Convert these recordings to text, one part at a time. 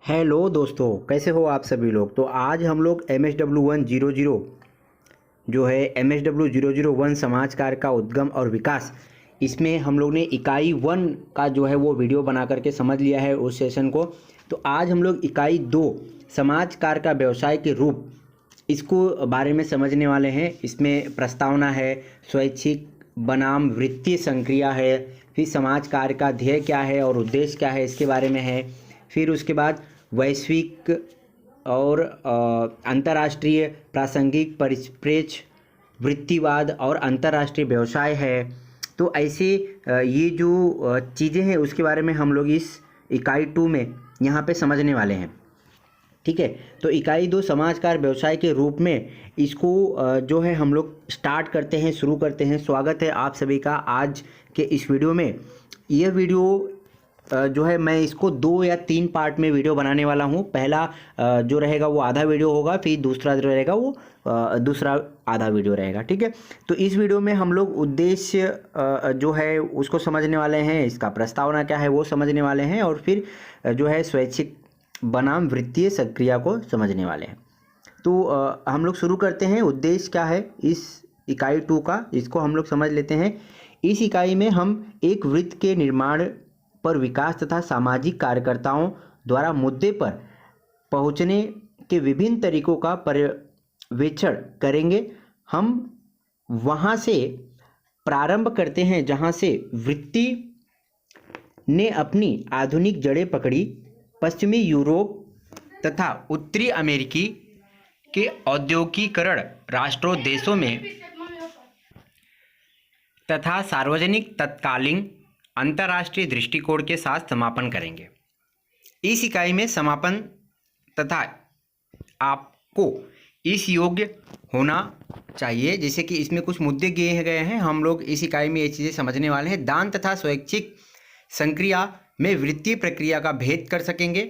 Hello दोस्तों, कैसे हो आप सभी लोग। तो आज हम लोग MSW100 जो है MSW001 समाज कार्य का उद्गम और विकास, इसमें हम लोग ने इकाई 1 का जो है वो वीडियो बना करके समझ लिया है उस सेशन को। तो आज हम लोग इकाई 2 समाज कार्य का व्यवसाय के रूप, इसको बारे में समझने वाले हैं। इसमें प्रस्तावना है, स्वैच्छिक बनाम वृत्तीय संक्रिया है, फिर समाज कार्य का ध्येय क्या है और उद्देश्य क्या है इसके बारे में है। फिर उसके बाद वैश्विक और अंतर्राष्ट्रीय प्रासंगिक परिप्रेक्ष्य, वृत्तिवाद और अंतर्राष्ट्रीय व्यवसाय है। तो ऐसे ये जो चीज़ें हैं उसके बारे में हम लोग इस इकाई 2 में यहाँ पे समझने वाले हैं। ठीक है, तो इकाई 2 समाज कार्य व्यवसाय के रूप में इसको जो है हम लोग स्टार्ट करते हैं, शुरू करते हैं। स्वागत है आप सभी का आज के इस वीडियो में। यह वीडियो जो है मैं इसको 2 या 3 पार्ट में वीडियो बनाने वाला हूँ। पहला जो रहेगा वो आधा वीडियो होगा, फिर दूसरा जो रहेगा वो दूसरा आधा वीडियो रहेगा। ठीक है, तो इस वीडियो में हम लोग उद्देश्य जो है उसको समझने वाले हैं, इसका प्रस्तावना क्या है वो समझने वाले हैं, और फिर जो है स्वैच्छिक बनाम वृत्तीय संक्रिया को समझने वाले हैं। तो हम लोग शुरू करते हैं। उद्देश्य क्या है इस इकाई 2 का, इसको हम लोग समझ लेते हैं। इस इकाई में हम एक वृत्त के निर्माण पर विकास तथा सामाजिक कार्यकर्ताओं द्वारा मुद्दे पर पहुंचने के विभिन्न तरीकों का पर्यवेक्षण करेंगे। हम वहां से प्रारंभ करते हैं जहां से वृत्ति ने अपनी आधुनिक जड़ें पकड़ी। पश्चिमी यूरोप तथा उत्तरी अमेरिकी के औद्योगिकीकरण राष्ट्रों देशों में तथा सार्वजनिक तत्कालीन अंतर्राष्ट्रीय दृष्टिकोण के साथ समापन करेंगे। इस इकाई में समापन तथा आपको इस योग्य होना चाहिए, जैसे कि इसमें कुछ मुद्दे दिए गए हैं। हम लोग इस इकाई में ये चीज़ें समझने वाले हैं। दान तथा स्वैच्छिक संक्रिया में वृत्तीय प्रक्रिया का भेद कर सकेंगे।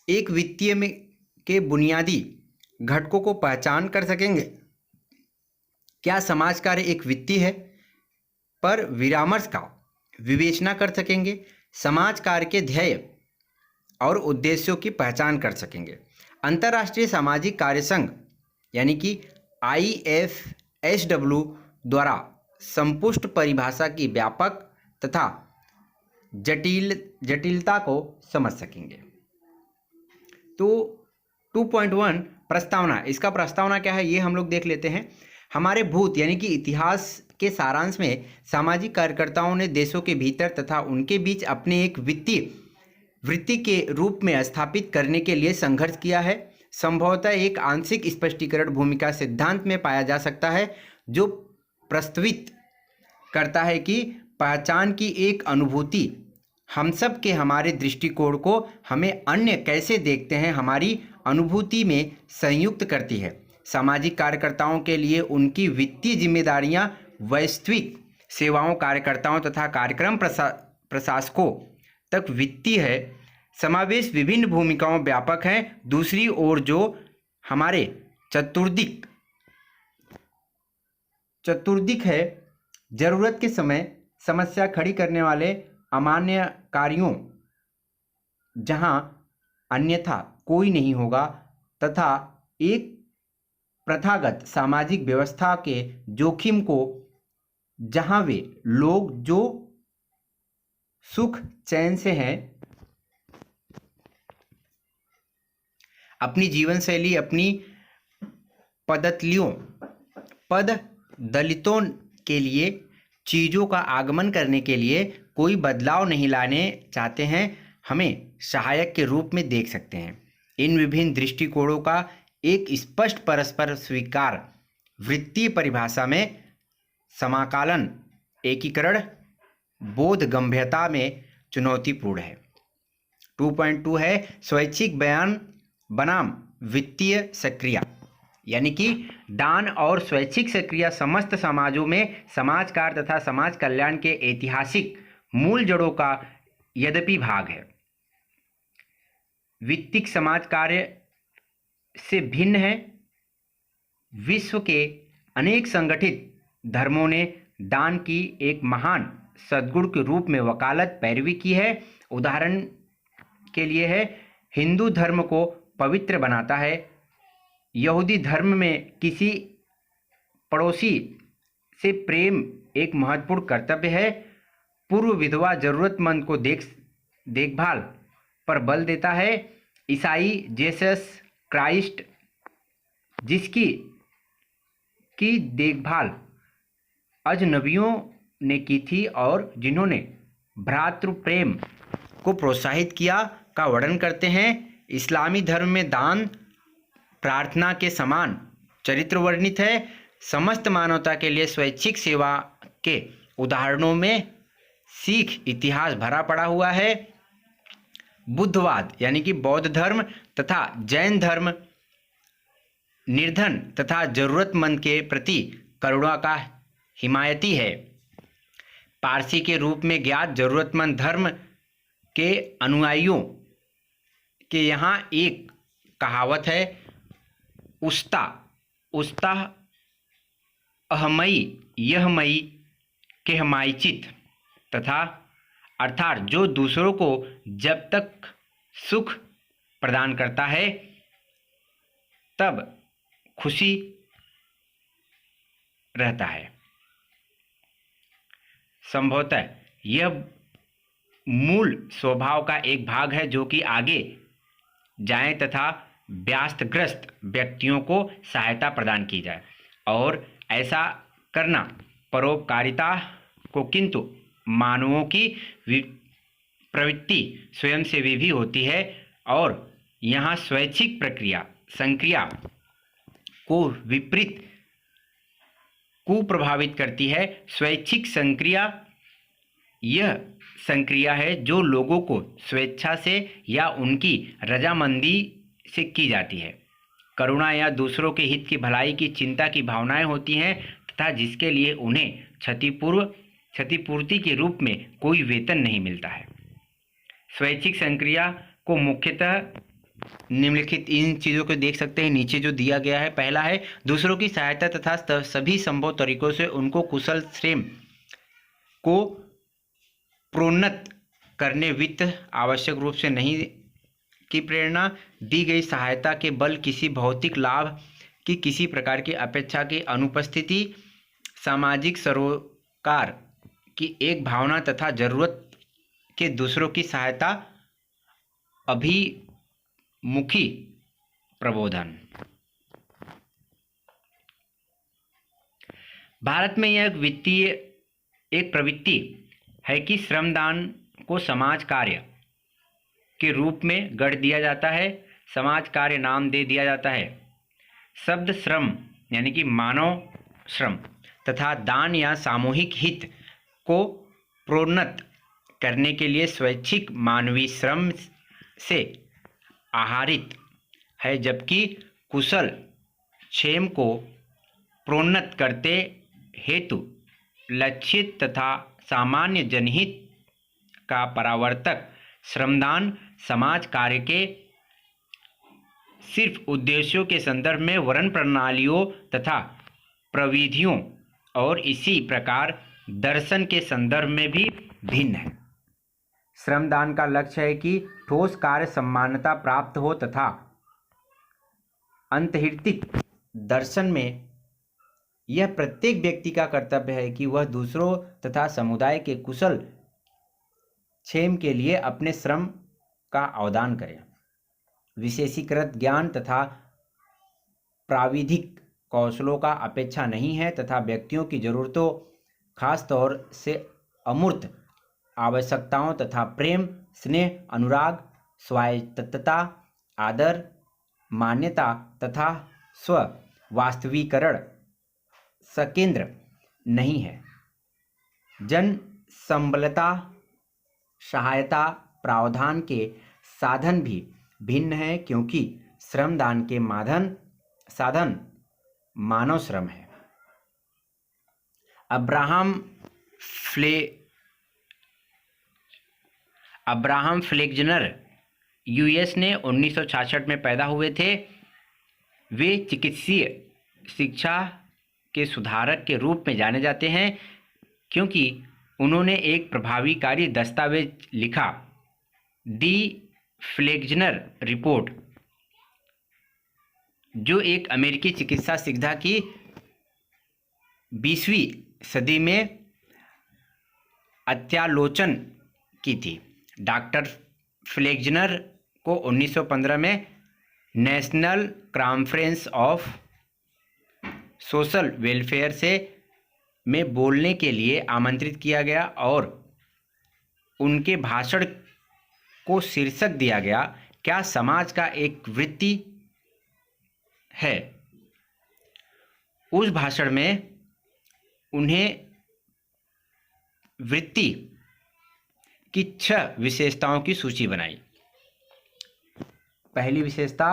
एक वित्तीय में के बुनियादी घटकों को पहचान कर सकेंगे। क्या समाज कार्य एक वित्तीय है पर विरामर्श का विवेचना कर सकेंगे। समाज कार्य के ध्येय और उद्देश्यों की पहचान कर सकेंगे। अंतर्राष्ट्रीय सामाजिक कार्य संघ यानी कि IFSW द्वारा संपुष्ट परिभाषा की व्यापक तथा जटिलता को समझ सकेंगे। तो 2.1 प्रस्तावना, इसका प्रस्तावना क्या है ये हम लोग देख लेते हैं। हमारे भूत यानी कि इतिहास के सारांश में सामाजिक कार्यकर्ताओं ने देशों के भीतर तथा उनके बीच अपने एक वित्तीय वृत्ति के रूप में स्थापित करने के लिए संघर्ष किया है। संभवतः एक आंशिक स्पष्टीकरण भूमिका सिद्धांत में पाया जा सकता है, जो प्रस्तावित करता है कि पहचान की एक अनुभूति हम सब के हमारे दृष्टिकोण को, हमें अन्य कैसे देखते हैं, हमारी अनुभूति में संयुक्त करती है। सामाजिक कार्यकर्ताओं के लिए उनकी वित्तीय जिम्मेदारियां वैश्विक सेवाओं, कार्यकर्ताओं तथा कार्यक्रम प्रशासकों तक वित्तीय है। समावेश विभिन्न भूमिकाओं व्यापक है। दूसरी ओर जो हमारे चतुर्दिक है, जरूरत के समय समस्या खड़ी करने वाले अमान्य कार्यों जहां अन्यथा कोई नहीं होगा, तथा एक प्रथागत सामाजिक व्यवस्था के जोखिम को जहां वे लोग जो सुख चैन से हैं, अपनी जीवन शैली, अपनी पददलितों के लिए चीज़ों का आगमन करने के लिए कोई बदलाव नहीं लाने चाहते हैं, हमें सहायक के रूप में देख सकते हैं। इन विभिन्न दृष्टिकोणों का एक स्पष्ट परस्पर स्वीकार वृत्तीय परिभाषा में समाकलन, एकीकरण, बोध गंभीरता में चुनौतीपूर्ण है। 2.2 है स्वैच्छिक बयान बनाम वित्तीय सक्रिया, यानी कि दान और स्वैच्छिक सक्रिया समस्त समाजों में समाज कार्य तथा समाज कल्याण के ऐतिहासिक मूल जड़ों का यद्यपि भाग है। वित्तीय समाज कार्य से भिन्न है। विश्व के अनेक संगठित धर्मों ने दान की एक महान सद्गुण के रूप में वकालत पैरवी की है। उदाहरण के लिए है हिंदू धर्म को पवित्र बनाता है। यहूदी धर्म में किसी पड़ोसी से प्रेम एक महत्वपूर्ण कर्तव्य है। पूर्व विधवा जरूरतमंद को देखभाल पर बल देता है। ईसाई जीसस क्राइस्ट जिसकी की देखभाल अजनबियों ने की थी और जिन्होंने भ्रातृ प्रेम को प्रोत्साहित किया का वर्णन करते हैं। इस्लामी धर्म में दान प्रार्थना के समान चरित्र वर्णित है। समस्त मानवता के लिए स्वैच्छिक सेवा के उदाहरणों में सिख इतिहास भरा पड़ा हुआ है। बुद्धवाद यानी कि बौद्ध धर्म तथा जैन धर्म निर्धन तथा जरूरतमंद के प्रति करुणा का हिमायती है। पारसी के रूप में ज्ञात जरूरतमंद धर्म के अनुयायियों के यहाँ एक कहावत है, उस्ता अहमई यहमई केहमाईचित, तथा अर्थात जो दूसरों को जब तक सुख प्रदान करता है तब खुशी रहता है। संभवतः यह मूल स्वभाव का एक भाग है जो कि आगे जाएं तथा व्यास्तग्रस्त व्यक्तियों को सहायता प्रदान की जाए, और ऐसा करना परोपकारिता को, किंतु मानवों की प्रवृत्ति स्वयंसेवी भी होती है और यहाँ स्वैच्छिक संक्रिया को विपरीत कुप्रभावित करती है। स्वैच्छिक संक्रिया यह संक्रिया है जो लोगों को स्वेच्छा से या उनकी रजामंदी से की जाती है। करुणा या दूसरों के हित की भलाई की चिंता की भावनाएं होती हैं तथा जिसके लिए उन्हें क्षतिपूर्ति के रूप में कोई वेतन नहीं मिलता है। स्वैच्छिक संक्रिया को मुख्यतः निम्नलिखित इन चीज़ों को देख सकते हैं नीचे जो दिया गया है। पहला है दूसरों की सहायता तथा सभी संभव तरीकों से उनको कुशल श्रम को प्रोन्नत करने वित्त आवश्यक रूप से नहीं की प्रेरणा। दी गई सहायता के बल किसी भौतिक लाभ की किसी प्रकार की अपेक्षा की अनुपस्थिति, सामाजिक सरोकार की एक भावना तथा जरूरत के दूसरों की सहायता, अभिमुखी प्रबोधन। भारत में यह एक प्रवृत्ति है कि श्रमदान को समाज कार्य के रूप में गढ़ दिया जाता है, समाज कार्य नाम दे दिया जाता है। शब्द श्रम यानी कि मानव श्रम तथा दान या सामूहिक हित को प्रोन्नत करने के लिए स्वैच्छिक मानवीय श्रम से आहारित है, जबकि कुशल क्षेम को प्रोन्नत करते हेतु लक्षित तथा सामान्य जनहित का परावर्तक श्रमदान समाज कार्य के सिर्फ उद्देश्यों के संदर्भ में वर्ण प्रणालियों तथा प्रविधियों और इसी प्रकार दर्शन के संदर्भ में भी भिन्न है। श्रमदान का लक्ष्य है कि ठोस कार्य सम्मानता प्राप्त हो तथा अंतर्हितिक दर्शन में यह प्रत्येक व्यक्ति का कर्तव्य है कि वह दूसरों तथा समुदाय के कुशल क्षेम के लिए अपने श्रम का अवदान करे। विशेषीकृत ज्ञान तथा प्राविधिक कौशलों का अपेक्षा नहीं है तथा व्यक्तियों की जरूरतों, खास तौर से अमूर्त आवश्यकताओं तथा प्रेम, स्नेह, अनुराग, स्वायत्तता, आदर, मान्यता तथा स्व वास्तवीकरण सकेंद्र नहीं है। जन संबलता, सहायता प्रावधान के साधन भी भिन्न है क्योंकि श्रमदान के साधन मानव श्रम है। अब्राहम फ्लेक्जनर यूएस ने 1966 में पैदा हुए थे। वे चिकित्सीय शिक्षा के सुधारक के रूप में जाने जाते हैं क्योंकि उन्होंने एक प्रभावकारी दस्तावेज लिखा, दी फ्लेक्जनर रिपोर्ट, जो एक अमेरिकी चिकित्सा सिद्धा की 20वीं सदी में अत्यालोचन की थी। डॉक्टर फ्लेक्जनर को 1915 में national conference of social welfare से में बोलने के लिए आमंत्रित किया गया और उनके भाषण को शीर्षक दिया गया, क्या समाज का एक वृत्ति है। उस भाषण में उन्हें वृत्ति की 6 विशेषताओं की सूची बनाई। पहली विशेषता,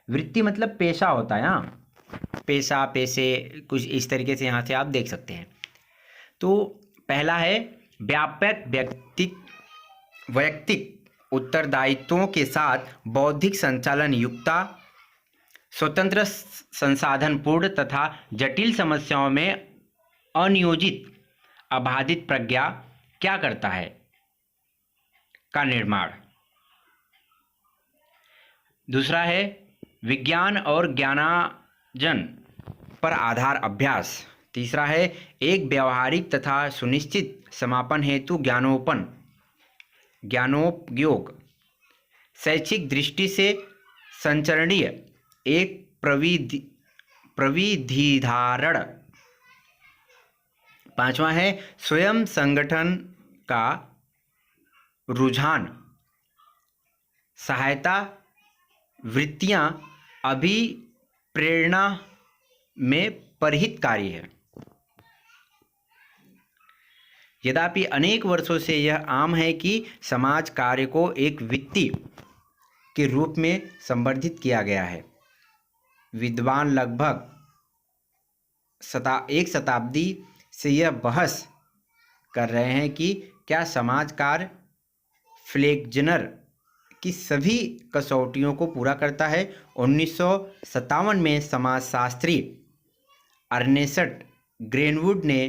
वृत्ति मतलब पेशा होता है, यहाँ पेशा, पैसे, कुछ इस तरीके से यहाँ से आप देख सकते हैं। तो पहला है व्यापक वैयक्तिक उत्तरदायित्वों के साथ बौद्धिक संचालन युक्ता, स्वतंत्र संसाधनपूर्ण तथा जटिल समस्याओं में अनियोजित अबाधित प्रज्ञा क्या करता है का निर्माण। दूसरा है विज्ञान और ज्ञानार्जन पर आधार अभ्यास। तीसरा है एक व्यावहारिक तथा सुनिश्चित समापन हेतु ज्ञानोपयोग, शैक्षिक दृष्टि से संचरणीय एक प्रविधिधारण। पांचवा है स्वयं संगठन का रुझान, सहायता वृत्तियां अभिप्रेरणा में परहितकारी है। यद्यपि अनेक वर्षों से यह आम है कि समाज कार्य को एक वृत्ति के रूप में संवर्धित किया गया है। विद्वान लगभग एक शताब्दी से यह बहस कर रहे हैं कि क्या समाज कार्य फ्लेक्जनर की सभी कसौटियों को पूरा करता है। 1957 में समाजशास्त्री अर्नेस्ट ग्रेनवुड ने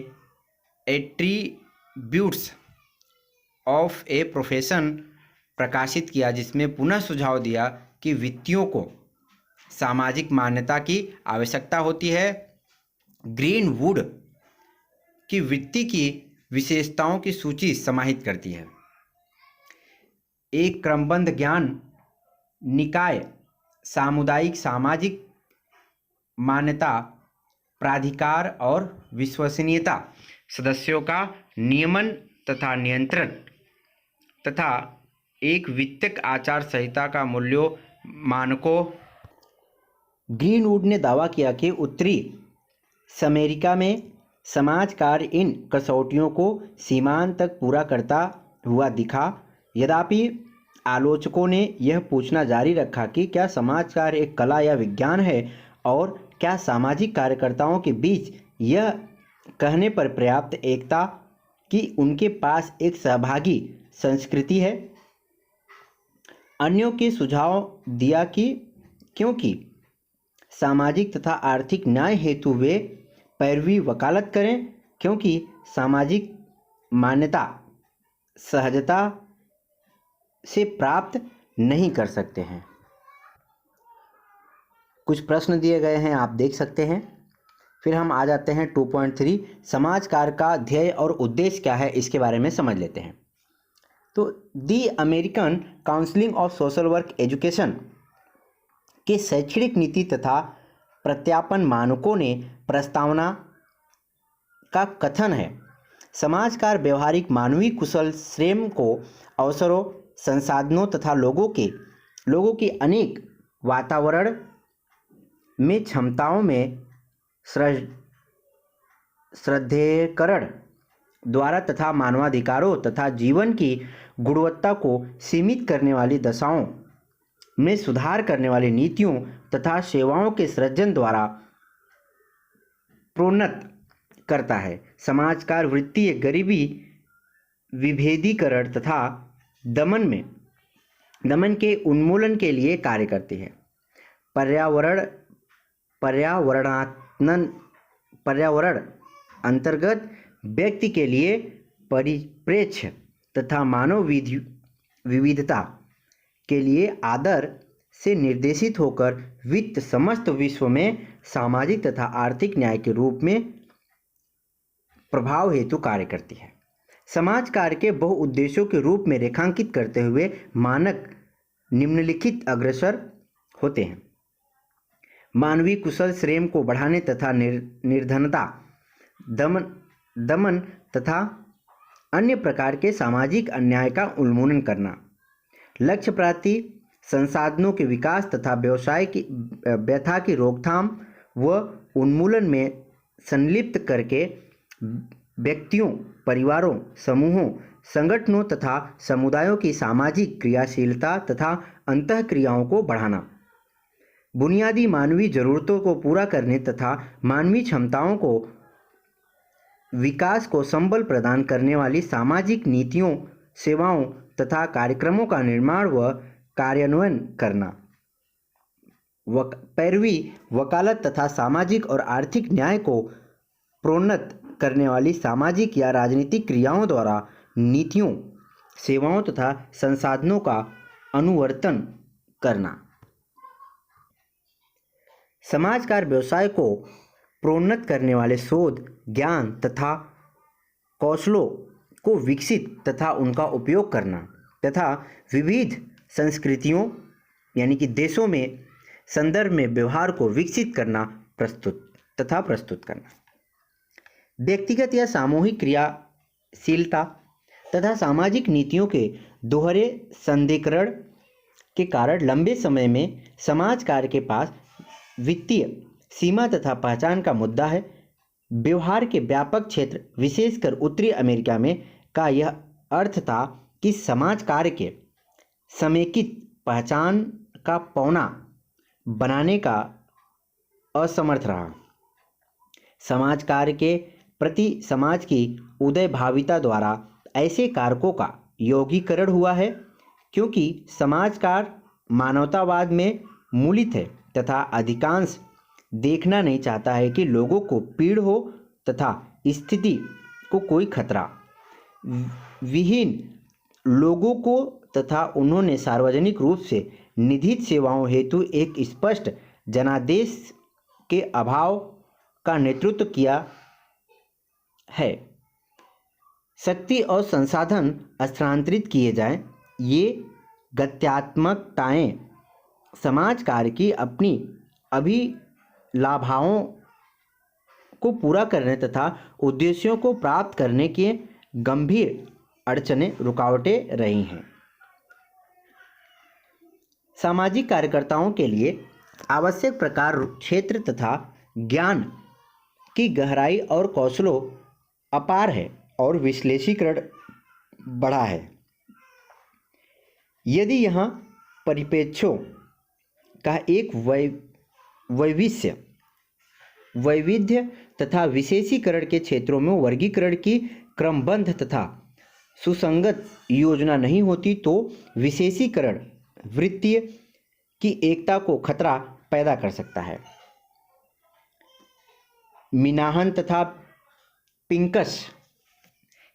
एट्रीब्यूट्स ऑफ ए प्रोफेशन प्रकाशित किया, जिसमें पुनः सुझाव दिया कि व्यक्तियों को सामाजिक मान्यता की आवश्यकता होती है। ग्रीनवुड की वृत्ति की विशेषताओं की सूची समाहित करती है। एक क्रमबद्ध ज्ञान निकाय, सामुदायिक सामाजिक मान्यता, प्राधिकार और विश्वसनीयता, सदस्यों का नियमन तथा नियंत्रण तथा एक वित्तीय आचार संहिता का मूल्यों मानकों। ग्रीनवुड ने दावा किया कि उत्तरी अमेरिका में समाज कार्य इन कसौटियों को सीमांत तक पूरा करता हुआ दिखा। यद्यपि आलोचकों ने यह पूछना जारी रखा कि क्या समाज कार्य एक कला या विज्ञान है और क्या सामाजिक कार्यकर्ताओं के बीच यह कहने पर पर्याप्त एकता कि उनके पास एक सहभागी संस्कृति है। अन्यों के सुझाव दिया कि क्योंकि सामाजिक तथा आर्थिक न्याय हेतु वे पैरवी वकालत करें, क्योंकि सामाजिक मान्यता सहजता से प्राप्त नहीं कर सकते हैं। कुछ प्रश्न दिए गए हैं, आप देख सकते हैं। फिर हम आ जाते हैं 2.3 समाज कार्य का ध्येय और उद्देश्य क्या है, इसके बारे में समझ लेते हैं। तो the American Council of social Work Education के शैक्षणिक नीति तथा प्रत्यापन मानकों ने प्रस्तावना का कथन है, समाज कार्य व्यवहारिक मानवीय कुशल श्रम को अवसरों, संसाधनों तथा लोगों की अनेक वातावरण में क्षमताओं में सुदृढ़ीकरण द्वारा तथा मानवाधिकारों तथा जीवन की गुणवत्ता को सीमित करने वाली दशाओं में सुधार करने वाली नीतियों तथा सेवाओं के सृजन द्वारा प्रोन्नत करता है। समाज कार्य वृत्तीय गरीबी विभेदीकरण तथा दमन के उन्मूलन के लिए कार्य करती है। पर्यावरण अंतर्गत व्यक्ति के लिए परिप्रेक्ष्य तथा मानव विविधता के लिए आदर से निर्देशित होकर वित्त समस्त विश्व में सामाजिक तथा आर्थिक न्याय के रूप में प्रभाव हेतु कार्य करती है। समाज कार्य के बहुउद्देश्यों के रूप में रेखांकित करते हुए मानक निम्नलिखित अग्रसर होते हैं। मानवीय कुशल श्रम को बढ़ाने तथा निर्धनता दमन तथा अन्य प्रकार के सामाजिक अन्याय का उन्मूलन करना, लक्ष्य प्राप्ति, संसाधनों के विकास तथा व्यवसाय की व्यथा की रोकथाम व उन्मूलन में संलिप्त करके व्यक्तियों, परिवारों, समूहों, संगठनों तथा समुदायों की सामाजिक क्रियाशीलता तथा अंतःक्रियाओं को बढ़ाना, बुनियादी मानवीय जरूरतों को पूरा करने तथा मानवीय क्षमताओं को विकास को संबल प्रदान करने वाली सामाजिक नीतियों, सेवाओं तथा कार्यक्रमों का निर्माण व कार्यान्वयन करना, पैरवी, वकालत तथा सामाजिक और आर्थिक न्याय को प्रोन्नत करने वाली सामाजिक या राजनीतिक क्रियाओं द्वारा नीतियों, सेवाओं तथा संसाधनों का अनुवर्तन करना। समाज कार्य व्यवसाय को प्रोन्नत करने वाले शोध, ज्ञान तथा कौशलों को विकसित तथा उनका उपयोग करना तथा विविध संस्कृतियों यानी कि देशों में संदर्भ में व्यवहार को विकसित करना, प्रस्तुत करना। व्यक्तिगत या सामूहिक क्रियाशीलता तथा सामाजिक नीतियों के दोहरे संधिकरण के कारण लंबे समय में समाज कार्य के पास वित्तीय सीमा तथा पहचान का मुद्दा है। व्यवहार के व्यापक क्षेत्र, विशेषकर उत्तरी अमेरिका में, का यह अर्थ था कि समाज कार्य के समेकित पहचान का पौना बनाने का असमर्थ रहा। समाज कार्य के प्रति समाज की उदयभाविता द्वारा ऐसे कारकों का योगीकरण हुआ है, क्योंकि समाज कार्य मानवतावाद में मूलित है तथा अधिकांश देखना नहीं चाहता है कि लोगों को पीड़ हो तथा स्थिति को कोई खतरा विहीन लोगों को तथा उन्होंने सार्वजनिक रूप से निधित सेवाओं हेतु एक स्पष्ट जनादेश के अभाव का नेतृत्व किया है। शक्ति और संसाधन स्थानांतरित किए जाएं, ये गत्यात्मकताएं समाज कार्य की अपनी अभिलाभाओं को पूरा करने तथा उद्देश्यों को प्राप्त करने के गंभीर अड़चनें, रुकावटें रही हैं। सामाजिक कार्यकर्ताओं के लिए आवश्यक प्रकार, क्षेत्र तथा ज्ञान की गहराई और कौशलों अपार है और विश्लेषीकरण बड़ा है। यदि यहाँ परिप्रेक्ष्यों का एक वैविध्य तथा विशेषीकरण के क्षेत्रों में वर्गीकरण की क्रमबद्ध तथा सुसंगत योजना नहीं होती, तो विशेषीकरण वृत्तीय की एकता को खतरा पैदा कर सकता है। मिनाहन तथा पिंकस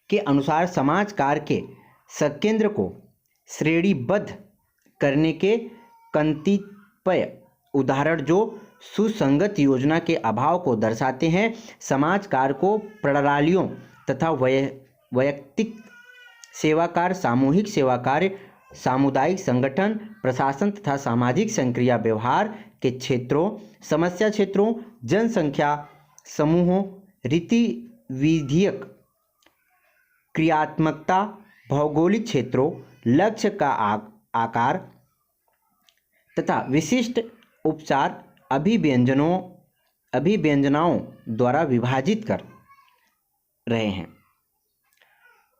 के अनुसार समाज कार्य के सकेंद्र को श्रेणीबद्ध करने के कतिपय उदाहरण जो सुसंगत योजना के अभाव को दर्शाते हैं, समाज कार्य को प्रणालियों तथा वैयक्तिक सेवा कार्य, सामूहिक सेवा कार्य, सामुदायिक संगठन, प्रशासन तथा सामाजिक संक्रिया व्यवहार के क्षेत्रों, समस्या क्षेत्रों, जनसंख्या समूहों, रीति विधियक क्रियात्मकता, भौगोलिक क्षेत्रों, लक्ष्य का आकार तथा विशिष्ट उपचार अभिव्यंजनाओं द्वारा विभाजित कर रहे हैं।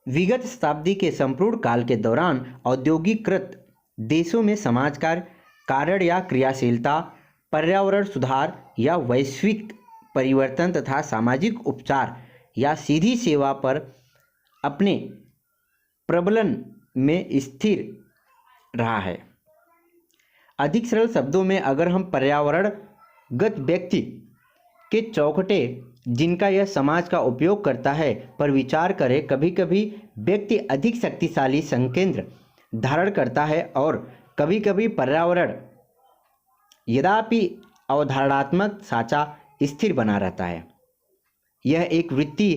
विगत शताब्दी के संपूर्ण काल के दौरान औद्योगिकृत देशों में समाज कार्य, कारण या क्रियाशीलता, पर्यावरण सुधार या वैश्विक परिवर्तन तथा सामाजिक उपचार या सीधी सेवा पर अपने प्रबलन में स्थिर रहा है। अधिक सरल शब्दों में अगर हम पर्यावरणगत व्यक्ति के चौखटे जिनका यह समाज का उपयोग करता है पर विचार करें, कभी कभी व्यक्ति अधिक शक्तिशाली संकेंद्र धारण करता है और कभी कभी पर्यावरण यद्यपि अवधारणात्मक साचा स्थिर बना रहता है। यह एक वृत्ति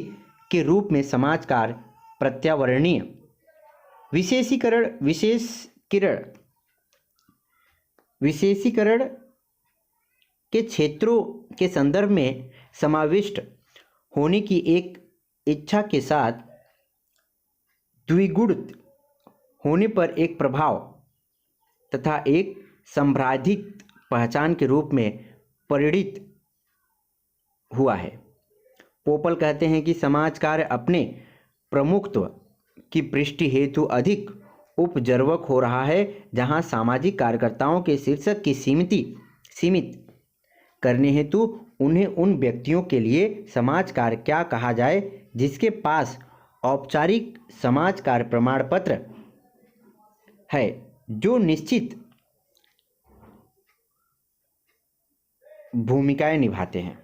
के रूप में समाजकार पर्यावरणीय विशेषीकरण के क्षेत्रों के संदर्भ में समाविष्ट होने की एक इच्छा के साथ द्विगुणित होने पर एक प्रभाव तथा एक संवैधानिक पहचान के रूप में परिणित हुआ है। पोपल कहते हैं कि समाज कार्य अपने प्रमुखत्व की पुष्टि हेतु अधिक उपजर्वक हो रहा है, जहां सामाजिक कार्यकर्ताओं के शीर्षक की सीमित करने हेतु उन्हें उन व्यक्तियों के लिए समाज कार्य क्या कहा जाए जिसके पास औपचारिक समाज कार्य प्रमाण पत्र है, जो निश्चित भूमिकाएं निभाते हैं।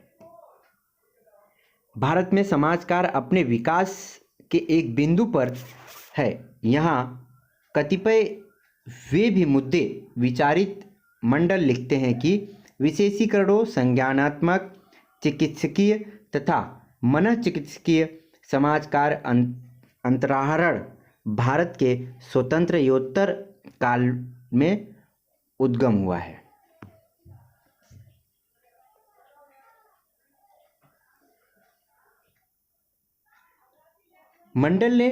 भारत में समाज कार्य अपने विकास के एक बिंदु पर है। यहाँ कतिपय वे भी मुद्दे विचारित मंडल लिखते हैं कि विशेषीकरणों, संज्ञानात्मक, चिकित्सकीय तथा मनःचिकित्सकीय समाज कार्य अंतराहरण भारत के स्वतंत्रोत्तर काल में उद्गम हुआ है। मंडल ने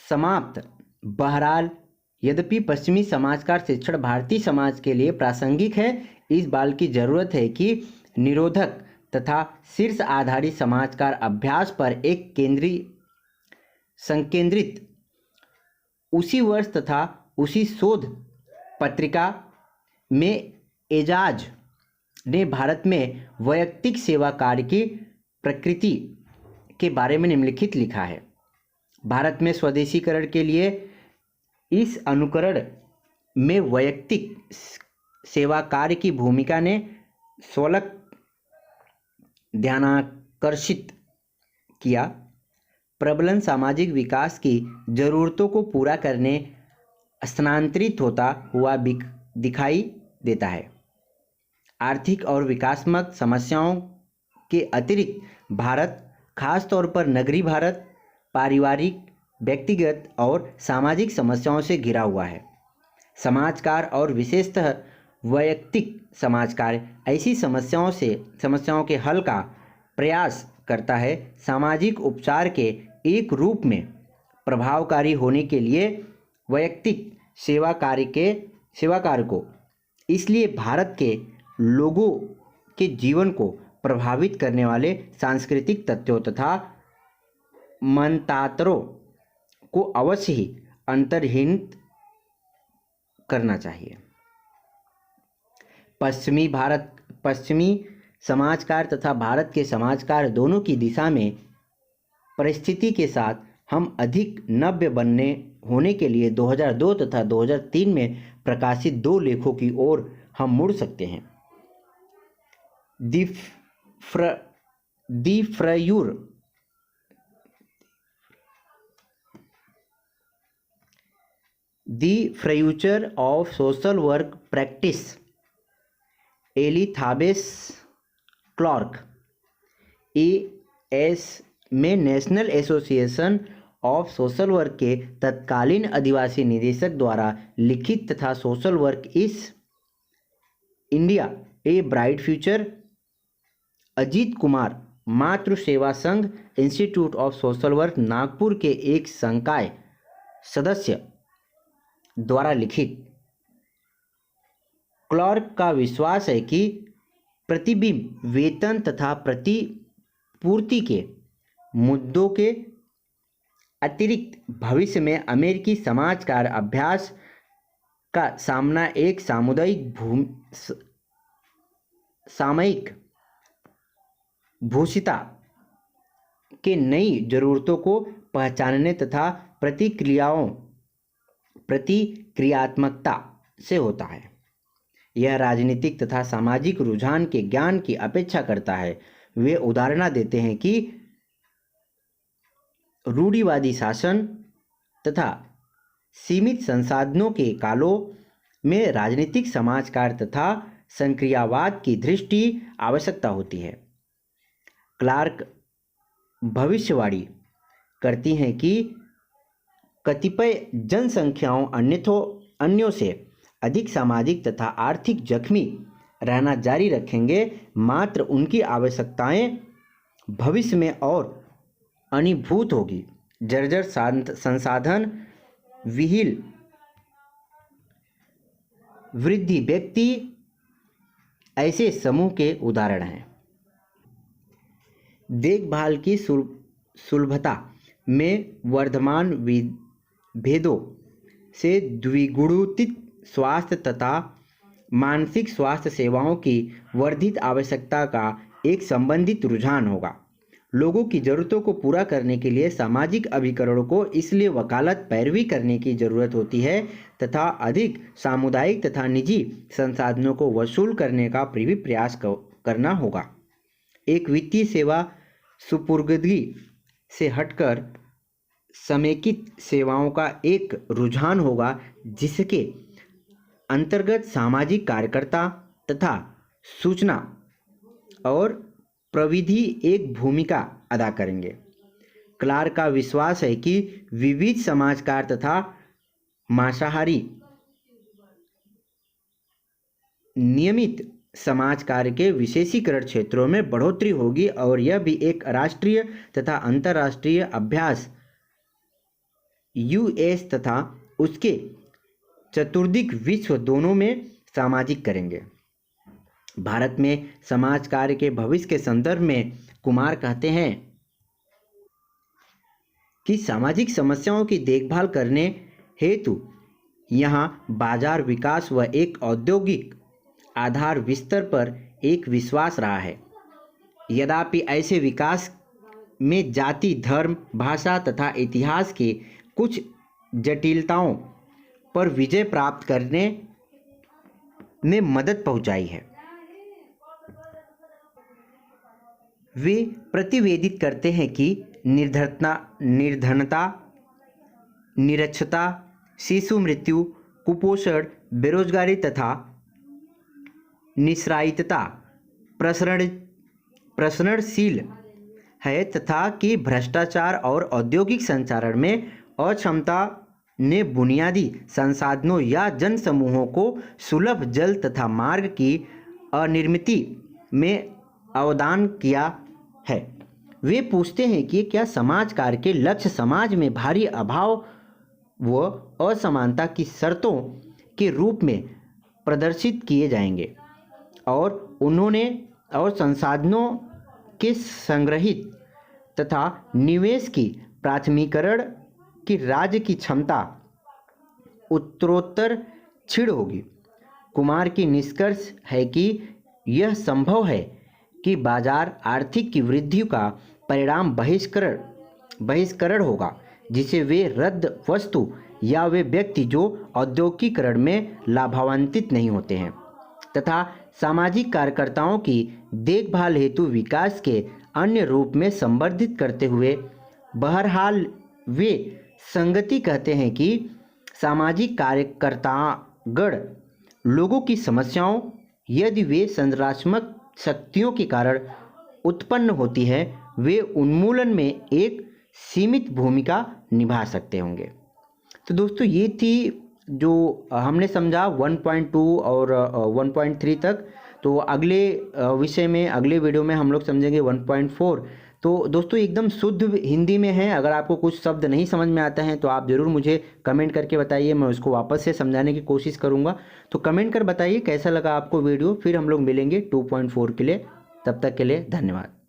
समाप्त बहरहाल, यद्यपि पश्चिमी समाजकार शिक्षण भारतीय समाज के लिए प्रासंगिक है, इस बात की जरूरत है कि निरोधक तथा शीर्ष आधारित समाजकार अभ्यास पर एक संकेंद्रित उसी वर्ष तथा उसी शोध पत्रिका में एजाज ने भारत में वैयक्तिक सेवा कार्य की प्रकृति के बारे में निम्नलिखित लिखा है। भारत में स्वदेशीकरण के लिए इस अनुकरण में वैयक्तिक सेवा कार्य की भूमिका ने स्वलक ध्यानाकर्षित किया। प्रबलन सामाजिक विकास की जरूरतों को पूरा करने स्थानांतरित होता हुआ दिखाई देता है। आर्थिक और विकासात्मक समस्याओं के अतिरिक्त भारत, खासतौर पर नगरीय भारत, पारिवारिक, व्यक्तिगत और सामाजिक समस्याओं से घिरा हुआ है। समाजकार और विशेषतः वैयक्तिक समाजकार ऐसी समस्याओं के हल का प्रयास करता है। सामाजिक उपचार के एक रूप में प्रभावकारी होने के लिए वैयक्तिक सेवा कार्य को इसलिए भारत के लोगों के जीवन को प्रभावित करने वाले सांस्कृतिक तथ्यों तथा मंतांतरों को अवश्य ही अंतर्निहित करना चाहिए। पश्चिमी समाजकार तथा भारत के समाजकार दोनों की दिशा में परिस्थिति के साथ हम अधिक नव्य होने के लिए 2002 तथा 2003 में प्रकाशित दो लेखों की ओर हम मुड़ सकते हैं। The future of social work practice, Elizabeth Clark, AS में national association of social work के तत्कालीन आदिवासी निदेशक द्वारा लिखित तथा social work is India a bright future, Ajit Kumar Matru Sewa Sangh institute of social work Nagpur के एक संकाय सदस्य द्वारा लिखित। क्लार्क का विश्वास है कि प्रतिबिंब वेतन तथा प्रतिपूर्ति के मुद्दों के अतिरिक्त भविष्य में अमेरिकी समाजकार अभ्यास का सामना एक सामयिक भूषिता के नई जरूरतों को पहचानने तथा प्रतिक्रियात्मकता से होता है। यह राजनीतिक तथा सामाजिक रुझान के ज्ञान की अपेक्षा करता है। वे उदाहरण देते हैं कि रूढ़िवादी शासन तथा सीमित संसाधनों के कालों में राजनीतिक समाजकार तथा संक्रियावाद की दृष्टि आवश्यकता होती है। क्लार्क भविष्यवाणी करती हैं कि कतिपय जनसंख्याओं अन्यों से अधिक सामाजिक तथा आर्थिक जख्मी रहना जारी रखेंगे, मात्र उनकी आवश्यकताएं भविष्य में और अनीभूत होगी। जर्जर संसाधन विहीन वृद्धि व्यक्ति ऐसे समूह के उदाहरण हैं। देखभाल की सुलभता में वर्धमान भेदों से द्विगुणित स्वास्थ्य तथा मानसिक स्वास्थ्य सेवाओं की वर्धित आवश्यकता का एक संबंधित रुझान होगा। लोगों की ज़रूरतों को पूरा करने के लिए सामाजिक अभिकरणों को इसलिए वकालत पैरवी करने की ज़रूरत होती है तथा अधिक सामुदायिक तथा निजी संसाधनों को वसूल करने का भी प्रयास करना होगा। एक वित्तीय सेवा सुपुर्दगी से हटकर समेकित सेवाओं का एक रुझान होगा, जिसके अंतर्गत सामाजिक कार्यकर्ता तथा सूचना और प्रविधि एक भूमिका अदा करेंगे। क्लार्क का विश्वास है कि विविध समाजकार तथा मांसाहारी नियमित समाज कार्य के विशेषीकरण क्षेत्रों में बढ़ोतरी होगी और यह भी एक राष्ट्रीय तथा अंतर्राष्ट्रीय अभ्यास यूएस तथा उसके चतुर्दिक विश्व दोनों में सामाजिक करेंगे। भारत में समाज कार्य के भविष्य के संदर्भ में कुमार कहते हैं कि सामाजिक समस्याओं की देखभाल करने हेतु यहाँ बाजार विकास व एक औद्योगिक आधार विस्तार पर एक विश्वास रहा है। यद्यपि ऐसे विकास में जाति, धर्म, भाषा तथा इतिहास की कुछ जटिलताओं पर विजय प्राप्त करने में मदद पहुंचाई है। वे प्रतिवेदित करते हैं कि निर्धनता, निरक्षरता, शिशु मृत्यु, कुपोषण, बेरोजगारी तथा निःश्रायितता प्रसरणशील है तथा कि भ्रष्टाचार और औद्योगिक संचारण में अक्षमता ने बुनियादी संसाधनों या जनसमूहों को सुलभ जल तथा मार्ग की अनिर्मिति में अवदान किया है। वे पूछते हैं कि क्या समाज कार्य के लक्ष्य समाज में भारी अभाव व असमानता की शर्तों के रूप में प्रदर्शित किए जाएंगे और संसाधनों के संग्रहित तथा निवेश की प्राथमिकरण की राज्य की क्षमता उत्तरोत्तर क्षीण होगी। कुमार की निष्कर्ष है कि यह संभव है कि बाजार आर्थिक की वृद्धि का परिणाम बहिष्करण होगा, जिसे वे रद्द वस्तु या वे व्यक्ति जो औद्योगिकीकरण में लाभान्वित नहीं होते हैं तथा सामाजिक कार्यकर्ताओं की देखभाल हेतु विकास के अन्य रूप में संवर्धित करते हुए। बहरहाल वे संगति कहते हैं कि सामाजिक कार्यकर्तागण लोगों की समस्याओं, यदि वे संरचनात्मक शक्तियों के कारण उत्पन्न होती है, वे उन्मूलन में एक सीमित भूमिका निभा सकते होंगे। तो दोस्तों ये थी जो हमने समझा 1.2 और 1.3 तक। तो अगले विषय में अगले वीडियो में हम लोग समझेंगे 1.4। तो दोस्तों एकदम शुद्ध हिंदी में है। अगर आपको कुछ शब्द नहीं समझ में आता है तो आप ज़रूर मुझे कमेंट करके बताइए, मैं उसको वापस से समझाने की कोशिश करूँगा। तो कमेंट कर बताइए कैसा लगा आपको वीडियो। फिर हम लोग मिलेंगे 2.4 के लिए। तब तक के लिए धन्यवाद।